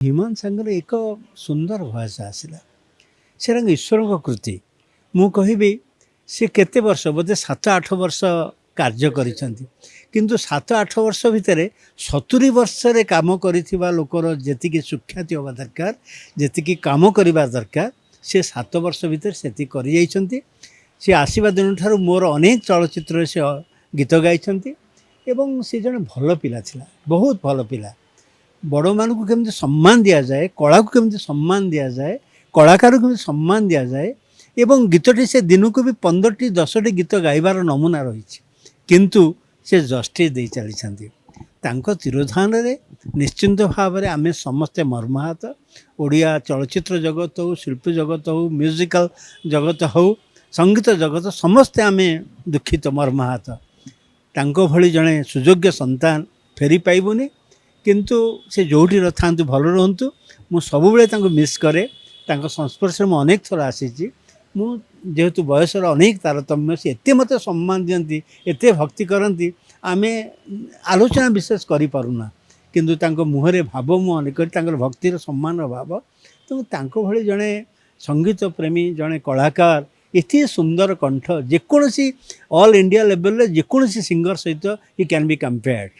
ହ୍ୟୁମାନ ସାଙ୍ଗରେ ଏକ ସୁନ୍ଦର ଭଏସ୍ ଆସିଲା। ସେଟା ଈଶ୍ୱରଙ୍କ କୃତି। ମୁଁ କହିବି ସେ କେତେ ବର୍ଷ ବୋଧେ 7-8 ବର୍ଷ କାର୍ଯ୍ୟ କରିଛନ୍ତି, କିନ୍ତୁ 7-8 ବର୍ଷ ଭିତରେ 70 ବର୍ଷରେ କାମ କରିଥିବା ଲୋକର ଯେତିକି ସୁଖ୍ୟାତି ହେବା ଦରକାର, ଯେତିକି କାମ କରିବା ଦରକାର, ସେ 7 ବର୍ଷ ଭିତରେ ସେତିକି କରିଯାଇଛନ୍ତି। ସେ ଆସିବା ଦିନଠାରୁ ମୋର ଅନେକ ଚଳଚ୍ଚିତ୍ରରେ ସେ ଗୀତ ଗାଇଛନ୍ତି ଏବଂ ସେ ଜଣେ ଭଲ ପିଲା ଥିଲା, ବହୁତ ଭଲ ପିଲା। ବଡ଼ମାନଙ୍କୁ କେମିତି ସମ୍ମାନ ଦିଆଯାଏ, କଳାକୁ କେମିତି ସମ୍ମାନ ଦିଆଯାଏ, କଳାକାରକୁ କେମିତି ସମ୍ମାନ ଦିଆଯାଏ ଏବଂ ଗୀତଟି ସେ ଦିନକୁ ବି 15ଟି 10ଟି ଗୀତ ଗାଇବାର ନମୁନା ରହିଛି, କିନ୍ତୁ ସେ ଜଷ୍ଟିସ୍ ଦେଇ ଚାଲିଛନ୍ତି। ତାଙ୍କ ତିରୋଧାନରେ ନିଶ୍ଚିନ୍ତ ଭାବରେ ଆମେ ସମସ୍ତେ ମର୍ମାହତ। ଓଡ଼ିଆ ଚଳଚ୍ଚିତ୍ର ଜଗତ ହେଉ, ଶିଳ୍ପ ଜଗତ ହେଉ, ମ୍ୟୁଜିକାଲ ଜଗତ ହେଉ, ସଙ୍ଗୀତ ଜଗତ, ସମସ୍ତେ ଆମେ ଦୁଃଖିତ, ମର୍ମାହତ। ତାଙ୍କ ଭଳି ଜଣେ ସୁଯୋଗ୍ୟ ସନ୍ତାନ ଫେରି ପାଇବୁନି, କିନ୍ତୁ ସେ ଯେଉଁଠି ଥାଆନ୍ତୁ ଭଲ ରୁହନ୍ତୁ। ମୁଁ ସବୁବେଳେ ତାଙ୍କୁ ମିସ୍ କରେ। ତାଙ୍କ ସଂସ୍ପର୍ଶରେ ମୁଁ ଅନେକ ଥର ଆସିଛି। ମୁଁ ଯେହେତୁ ବୟସର ଅନେକ ତାରତମ୍ୟ, ସେ ଏତେ ମୋତେ ସମ୍ମାନ ଦିଅନ୍ତି, ଏତେ ଭକ୍ତି କରନ୍ତି, ଆମେ ଆଲୋଚନା ବିଶେଷ କରିପାରୁନା, କିନ୍ତୁ ତାଙ୍କ ମୁହଁରେ ଭାବ ମୁଁ ଅନେକ କରି, ତାଙ୍କର ଭକ୍ତିର ସମ୍ମାନର ଭାବ। ତେଣୁ ତାଙ୍କ ଭଳି ଜଣେ ସଙ୍ଗୀତ ପ୍ରେମୀ, ଜଣେ କଳାକାର, ଏତେ ସୁନ୍ଦର କଣ୍ଠ, ଯେକୌଣସି ଅଲ୍ ଇଣ୍ଡିଆ ଲେଭେଲରେ ଯେକୌଣସି ସିଙ୍ଗର ସହିତ ହି କ୍ୟାନ୍ ବି କମ୍ପେୟାର୍ଡ।